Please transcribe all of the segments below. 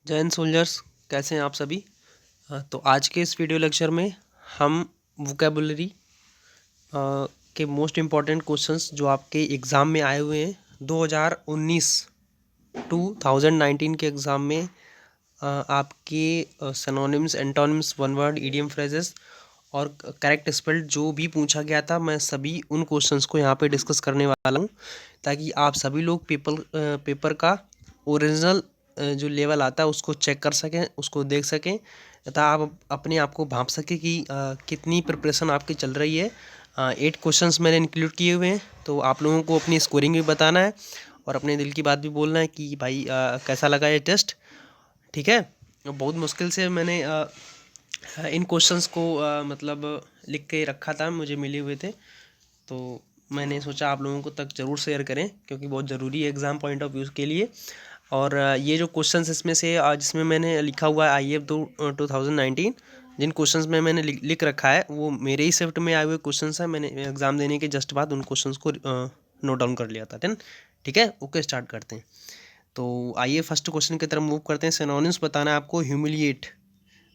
जय हिंद सोल्जर्स, कैसे हैं आप सभी। तो आज के इस वीडियो लेक्चर में हम वोकेबुलरी के मोस्ट इम्पॉर्टेंट क्वेश्चंस जो आपके एग्ज़ाम में आए हुए हैं 2019 के एग्ज़ाम में आपके synonyms, antonyms, one word, idiom phrases और करेक्ट स्पेल्ड जो भी पूछा गया था, मैं सभी उन क्वेश्चंस को यहाँ पे डिस्कस करने वाला हूँ ताकि आप सभी लोग पेपर का ओरिजिनल जो लेवल आता है उसको चेक कर सकें, उसको देख सकें तथा आप अपने आप को भांप सकें कि कितनी प्रिपरेशन आपकी चल रही है। 8 क्वेश्चंस मैंने इंक्लूड किए हुए हैं, तो आप लोगों को अपनी स्कोरिंग भी बताना है और अपने दिल की बात भी बोलना है कि भाई कैसा लगा ये टेस्ट। ठीक है, बहुत मुश्किल से मैंने इन क्वेश्चंस को मतलब लिख के रखा था, मुझे मिले हुए थे, तो मैंने सोचा आप लोगों को तक ज़रूर शेयर करें क्योंकि बहुत ज़रूरी है एग्ज़ाम पॉइंट ऑफ व्यू के लिए। और ये जो क्वेश्चंस इसमें से जिसमें मैंने लिखा हुआ है IAF 2019, जिन क्वेश्चंस में मैंने लिख रखा है वो मेरे ही शिफ्ट में आए हुए क्वेश्चंस हैं। मैंने एग्ज़ाम देने के जस्ट बाद उन क्वेश्चंस को नोट डाउन कर लिया था। ठीक है, ओके, स्टार्ट करते हैं। तो आइए फर्स्ट क्वेश्चन की तरफ मूव करते हैं। सिनोनिम्स बताना है आपको। ह्यूमिलिएट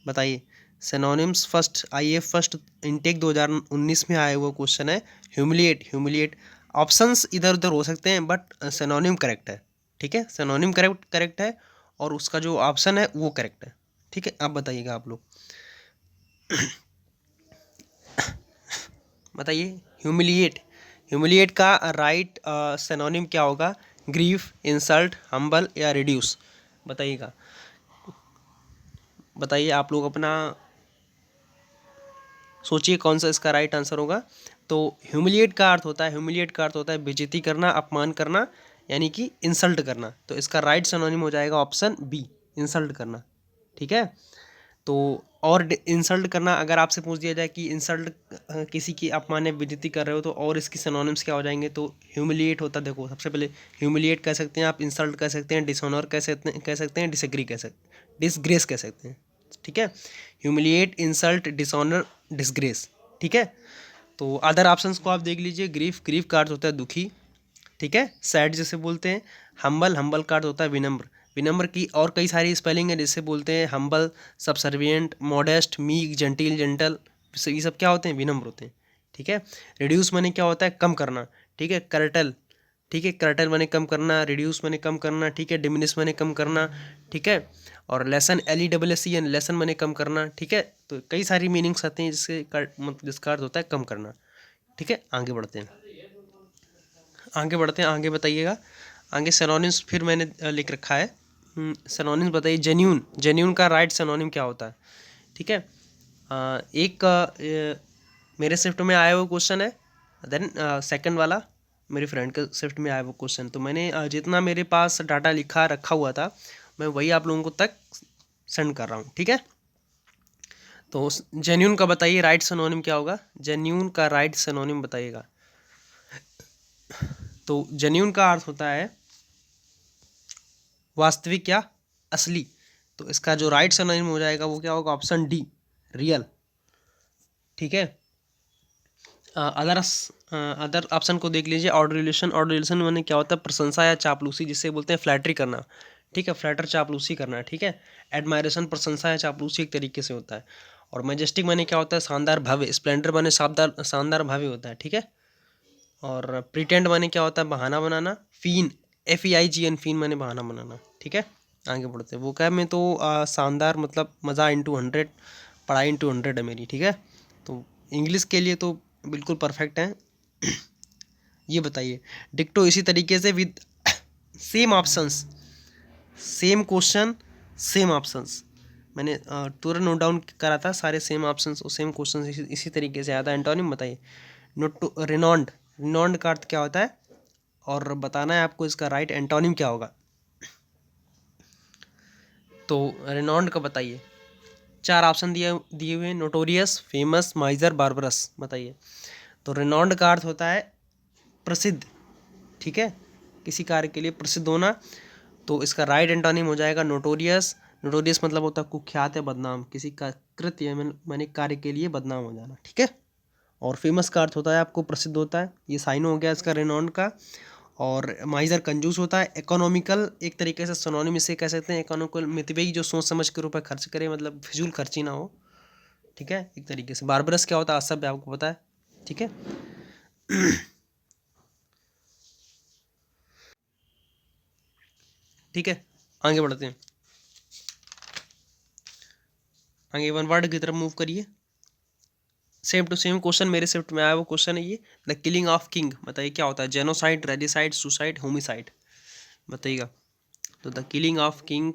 बताइए synonyms. First IAF first intake 2019 में आया हुआ क्वेश्चन है ह्यूमिलिएट। ह्यूमिलिएट ऑप्शंस इधर उधर हो सकते हैं बट सिनोनिम करेक्ट है। ठीक है, सिनोनिम करेक्ट है और उसका जो ऑप्शन है वो करेक्ट है। ठीक है, अब बताइएगा आप लोग। बताइए ह्यूमिलिएट। ह्यूमिलिएट का राइट सिनोनिम क्या होगा? ग्रीफ, इंसल्ट, हम्बल या रिड्यूस? बताइएगा, बताइए आप लोग अपना सोचिए कौन सा इसका राइट आंसर होगा। तो ह्यूमिलिएट का अर्थ होता है, ह्यूमिलिएट का अर्थ होता है बेइज्जती करना, अपमान करना, यानी कि इंसल्ट करना। तो इसका राइट सिनोनिम हो जाएगा ऑप्शन बी, इंसल्ट करना। ठीक है, तो और इंसल्ट करना, अगर आपसे पूछ दिया जाए कि इंसल्ट किसी की अपमान या बेइज्जती कर रहे हो तो और इसकी सिनोनिम्स क्या हो जाएंगे, तो ह्यूमिलिएट होता है। देखो सबसे पहले ह्यूमिलिएट कह सकते हैं आप, इंसल्ट कह सकते हैं, डिसऑनर कह सकते हैं, डिसएग्री कह सकते, डिसग्रेस कह सकते हैं। ठीक है, ह्यूमिलिएट, इंसल्ट, डिसऑनर, डिसग्रेस। ठीक है, तो अदर ऑप्शंस को आप देख लीजिए। ग्रीफ, ग्रीफ का अर्थ होता है दुखी। ठीक है, सैड जिसे बोलते हैं। हम्बल, हम्बल का अर्थ होता है विनम्र। विनम्र की और कई सारी स्पेलिंग है जिससे बोलते हैं humble, subservient, modest, meek, genteel, gentle, ये सब क्या होते हैं? विनम्र होते हैं। ठीक है, रिड्यूस माने क्या होता है? कम करना। ठीक है, कर्टल। ठीक है, कर्टल माने कम करना, रिड्यूस माने कम करना। ठीक है, डिमिनिश माने कम करना। ठीक है, और लेसन, LESSEN, लेसन माने कम करना। ठीक है, तो कई सारी मीनिंग्स आते हैं जिसका अर्थ होता है कम करना। ठीक है, आगे बढ़ते हैं, आगे बढ़ते हैं, आगे बताइएगा। आगे सिनोनिम्स फिर मैंने लिख रखा है। सिनोनिम्स बताइए। जेन्यून, जेन्यून का राइट सिनोनिम क्या होता है? ठीक है, एक मेरे शिफ्ट में आया हुआ क्वेश्चन है, देन सेकंड वाला मेरे फ्रेंड के शिफ्ट में आया हुआ क्वेश्चन। तो मैंने जितना मेरे पास डाटा लिखा रखा हुआ था मैं वही आप लोगों को तक सेंड कर रहा हूँ। ठीक है, तो जेन्यून का बताइए राइट सिनोनिम क्या होगा? जेन्यून का राइट सिनोनिम बताइएगा। तो जेन्यून का अर्थ होता है वास्तविक या असली। तो इसका जो राइट सिनोनिम हो जाएगा वो क्या होगा? Option D, real. ठीक है, अदर ऑप्शन को देख लीजिए। ऑर्डरिलेशन, ऑर्डरिलेशन माने क्या होता है? प्रशंसा या चापलूसी, जिससे बोलते हैं फ्लैटरी करना। ठीक है, फ्लैटर, चापलूसी करना। ठीक है, एडमायरेशन प्रशंसा या चापलूसी एक तरीके से होता है। और मैजेस्टिक माने क्या होता है? शानदार, भव्य। स्प्लेंडर माने शानदार, शानदार भव्य होता है। ठीक है, और प्रिटेंड माने क्या होता है? बहाना बनाना। फीन, FEIGN, फीन माने बहाना बनाना। ठीक है, आगे बढ़ते हैं। वो क्या में तो शानदार मतलब मज़ा इंटू 100, पढ़ाई इंटू 100 है मेरी। ठीक है, तो इंग्लिश के लिए तो बिल्कुल परफेक्ट है। ये बताइए डिक्टो इसी तरीके से with same options, same question, same options. मैंने तुरंत नोट डाउन करा था सारे सेम ऑप्शंस और सेम क्वेश्चन इसी तरीके से आया था। एंटोनिम बताइए। नोट रिनॉन्ड, रिनॉन्ड का अर्थ क्या होता है और बताना है आपको इसका राइट एंटोनिम क्या होगा। तो रिनॉन्ड का बताइए। 4 ऑप्शन दिए हुए हैं। Notorious, famous, माइजर, बार्बरस। बताइए। तो रिनॉन्ड का अर्थ होता है प्रसिद्ध। ठीक है, किसी कार्य के लिए प्रसिद्ध होना। तो इसका राइट एंटोनिम हो जाएगा नोटोरियस। नोटोरियस मतलब होता है कुख्यात या बदनाम, किसी का कृत्य माने कार्य के लिए बदनाम हो जाना। ठीक है, और फेमस का अर्थ होता है आपको प्रसिद्ध होता है। ये साइन हो गया इसका रिनॉन्ड का। और माइजर कंजूस होता है। इकोनॉमिकल एक तरीके से सिनोनिम इसे कह सकते हैं, इकोनॉमिकल मितव्ययी जो सोच समझ के रुपए खर्च करे, मतलब फिजूल खर्ची ना हो, ठीक है एक तरीके से। बारबरस क्या होता है, असभ्य, आपको पता है, ठीक है। ठीक है, आगे बढ़ते हैं, आगे वन वर्ड की तरफ मूव करिए। सेम टू सेम क्वेश्चन मेरे शिफ्ट में आया वो क्वेश्चन है ये, द किलिंग ऑफ किंग, बताइए क्या होता है, जेनोसाइड, रेजिसाइड, सुसाइड, होमिसाइड, बताइएगा। तो the killing of king,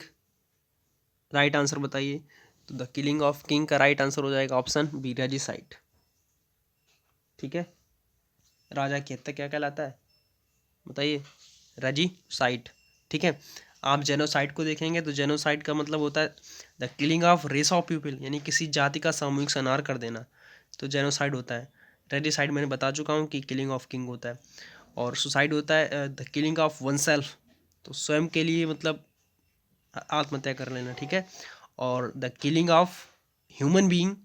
right answer बताइए। तो द किलिंग ऑफ किंग का राइट आंसर हो जाएगा ऑप्शन बी, रेजिसाइड, ठीक है। राजा की हत्या क्या कहलाता है, बताइए, रेजिसाइड, ठीक है। आप जेनोसाइड को देखेंगे तो जेनोसाइड का मतलब होता है the killing of race of people, यानी किसी जाति का सामूहिक संहार कर देना, तो जेनोसाइड होता है। रेजिसाइड मैंने बता चुका हूँ कि किलिंग ऑफ किंग होता है। और सुसाइड होता है the killing of one self, तो स्वयं के लिए मतलब आत्महत्या कर लेना, ठीक है। और the killing of human being,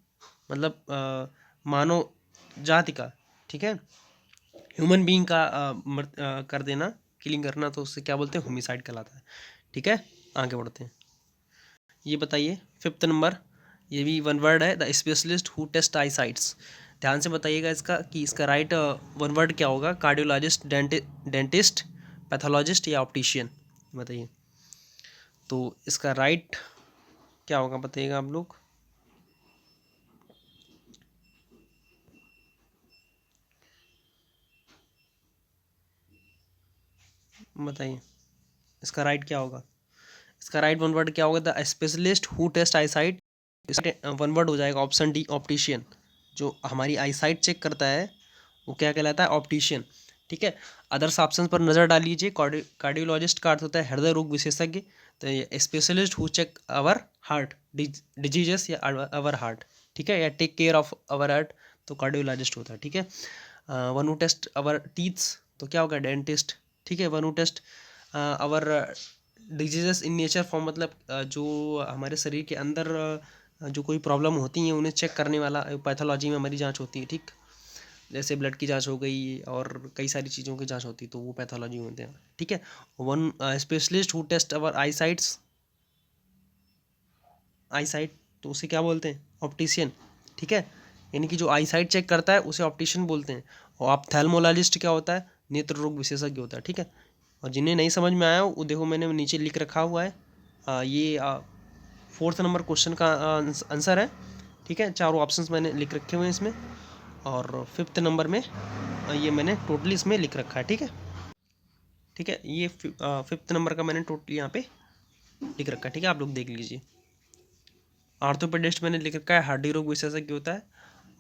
मतलब मानव जाति का, ठीक है, ह्यूमन बीइंग का कर देना, किलिंग करना, तो उससे क्या बोलते हैं, होमिसाइड कहलाता है, ठीक है। आगे बढ़ते हैं, ये बताइए फिफ्थ नंबर, ये भी वन वर्ड है, the specialist who test eye sights, ध्यान से बताइएगा इसका कि इसका राइट वन वर्ड क्या होगा, कार्डियोलॉजिस्ट, डेंटिस्ट, पैथोलॉजिस्ट या ऑप्टिशियन, बताइए। तो इसका राइट क्या होगा, बताइएगा आप लोग, बताइए इसका राइट क्या होगा। इसका राइट वन वर्ड क्या होगा, the specialist who test eye sight, इसका वन वर्ड हो जाएगा ऑप्शन डी, ऑप्टिशियन। जो हमारी आई साइट चेक करता है वो क्या कहलाता है, ऑप्टिशियन, ठीक है। अदर्स ऑप्शन पर नज़र डाल लीजिए। कार्डियोलॉजिस्ट का अर्थ होता है हृदय रोग विशेषज्ञ, तो specialist who check our heart diseases या आवर हार्ट, ठीक है, या take care of our heart, तो कार्डियोलॉजिस्ट होता है, ठीक है। One who test our teeths, तो क्या होगा, डेंटिस्ट, ठीक है। One who test our diseases in nature form, मतलब जो हमारे शरीर के अंदर जो कोई प्रॉब्लम होती हैं उन्हें चेक करने वाला, पैथोलॉजी में हमारी जांच होती है, ठीक, जैसे ब्लड की जांच हो गई और कई सारी चीज़ों की जांच होती है, तो वो पैथोलॉजी होते हैं, ठीक है। One specialist who test our eye sights, eye sight, तो उसे क्या बोलते हैं, ऑप्टिशियन, ठीक है। यानी कि जो आई साइट चेक करता है उसे ऑप्टिशियन बोलते हैं। और ऑप्थेल्मोलॉजिस्ट क्या होता है, नेत्र रोग विशेषज्ञ होता है, ठीक है। और जिन्हें नहीं समझ में आया वो देखो मैंने नीचे लिख रखा हुआ है, ये फोर्थ नंबर क्वेश्चन का आंसर है, ठीक है। चारों ऑप्शंस मैंने लिख रखे हुए हैं इसमें, और फिफ्थ नंबर में ये मैंने टोटली इसमें लिख रखा है, ठीक है, ठीक है। ये फिफ्थ नंबर का मैंने टोटली यहाँ पे लिख रखा है, ठीक है, आप लोग देख लीजिए। ऑर्थोपेडिस्ट मैंने लिख रखा है हड्डी रोग विशेषज्ञ होता है,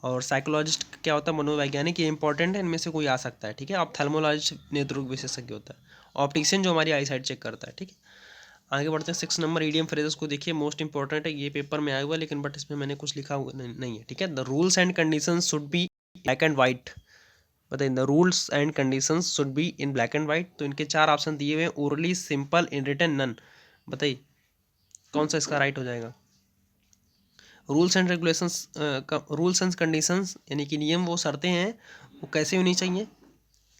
और साइकोलॉजिस्ट क्या होता है, मनोवैज्ञानिक, ये इंपॉर्टेंट है, इनमें से कोई आ सकता है, ठीक है। ऑप्थेल्मोलॉजिस्ट नेत्र रोग विशेषज्ञ होता है, ऑप्टिशियन जो हमारी आई साइट चेक करता है, ठीक है। आगे बढ़ते हैं, 6 नंबर ईडियम फ्रेजेस को देखिए, मोस्ट इंपॉर्टेंट है, ये पेपर में आया हुआ है, लेकिन बट इसमें मैंने कुछ लिखा हुआ नहीं है, ठीक है। The rules and conditions should be black and white, बताइए, the rules and conditions should be in black and white, तो इनके चार ऑप्शन दिए हुए हैं, orally, simple, in written, none, बताइए कौन सा इसका राइट हो जाएगा। Rules and regulations, rules and conditions यानी कि नियम वो शर्तें हैं वो कैसे होनी चाहिए,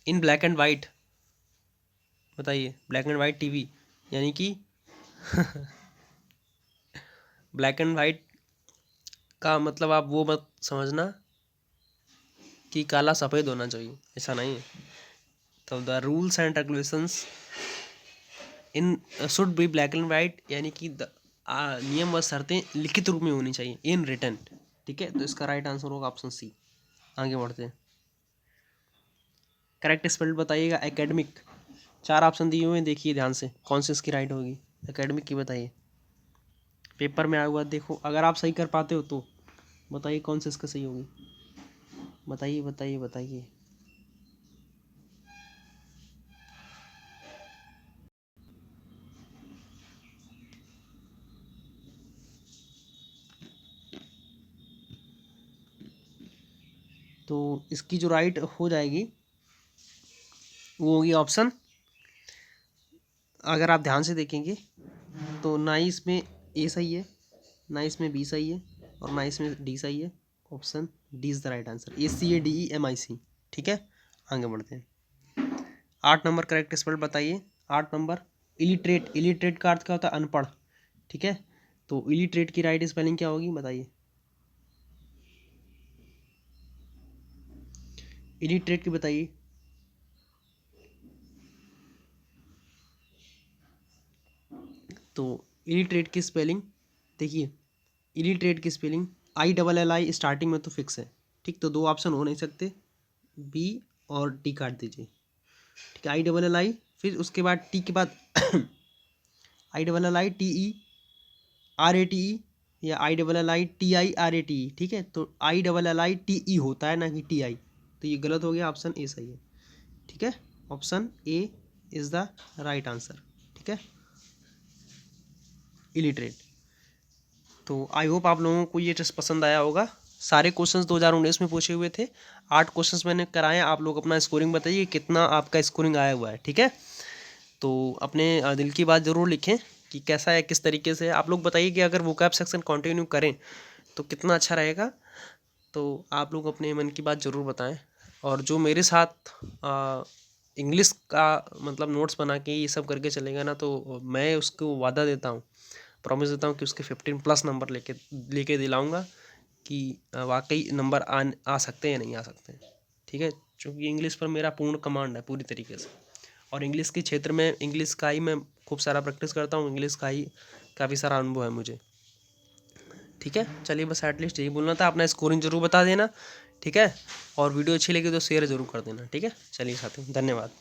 इन ब्लैक एंड वाइट, बताइए, ब्लैक एंड वाइट टीवी, यानी कि ब्लैक एंड वाइट का मतलब आप वो मत समझना कि काला सफ़ेद होना चाहिए, ऐसा नहीं है। तो the rules and regulations in should be black and white, यानी कि नियम व शर्तें लिखित रूप में होनी चाहिए, इन रिटन, ठीक है। तो इसका राइट आंसर होगा ऑप्शन सी। आगे बढ़ते हैं, करेक्ट स्पेल्ड बताइएगा, एकेडमिक, चार ऑप्शन दिए हुए हैं, देखिए ध्यान से कौन सी इसकी राइट होगी, एकेडमिक की बताइए, पेपर में आया हुआ देखो, अगर आप सही कर पाते हो तो बताइए कौन सी इसका सही होगी, बताइए बताइए बताइए। तो इसकी जो राइट हो जाएगी वो होगी ऑप्शन, अगर आप ध्यान से देखेंगे तो ना ही इसमें ए सही है, ना इसमें बी सही है, और ना इसमें डी सही है, option D is the right answer, ACADEMIC, ठीक है। आगे बढ़ते हैं, 8 नंबर करेक्ट स्पेल बताइए। 8 नंबर इलिटरेट, इलिटरेट का अर्थ क्या होता है? अनपढ़। ठीक है, तो इलिटरेट की राइट स्पेलिंग क्या होगी बताइए। इलिटरेट की बताइए। तो इलिटरेट की स्पेलिंग देखिए, इलिटरेट की स्पेलिंग ILLI स्टार्टिंग में तो फिक्स है। ठीक, तो दो ऑप्शन हो नहीं सकते, बी और डी काट दीजिए। ठीक है, ILLI, फिर उसके बाद टी के बाद ILLI TERATE या ILLI TIRATE। ठीक है, तो ILLITE होता है ना कि TI, तो ये गलत हो गया, ऑप्शन ए सही है। ठीक है, option A is the right answer. ठीक है, इलिटरेट। तो आई होप आप लोगों को ये टेस्ट पसंद आया होगा। सारे क्वेश्चंस 2019 में पूछे हुए थे, 8 क्वेश्चंस मैंने कराए। आप लोग अपना स्कोरिंग बताइए कितना आपका स्कोरिंग आया हुआ है। ठीक है, तो अपने दिल की बात ज़रूर लिखें कि कैसा है, किस तरीके से। आप लोग बताइए कि अगर वोकैब सेक्शन कंटिन्यू करें तो कितना अच्छा रहेगा। तो आप लोग अपने मन की बात ज़रूर बताएं। और जो मेरे साथ इंग्लिश का मतलब नोट्स बना के ये सब करके चलेगा ना, तो मैं उसको वादा देता हूँ, प्रॉमिस देता हूँ कि उसके 15+ नंबर लेके लेके दिलाऊंगा कि वाकई नंबर आ सकते हैं या नहीं आ सकते। ठीक है, क्योंकि इंग्लिश पर मेरा पूर्ण कमांड है पूरी तरीके से, और इंग्लिश के क्षेत्र में इंग्लिश का ही मैं खूब सारा प्रैक्टिस करता हूँ, इंग्लिश का ही काफ़ी सारा अनुभव है मुझे। ठीक है, चलिए बस एटलीस्ट यही बोलना था। अपना स्कोरिंग जरूर बता देना। ठीक है, और वीडियो अच्छी लगी तो शेयर जरूर कर देना। ठीक है, चलिए साथियों, धन्यवाद।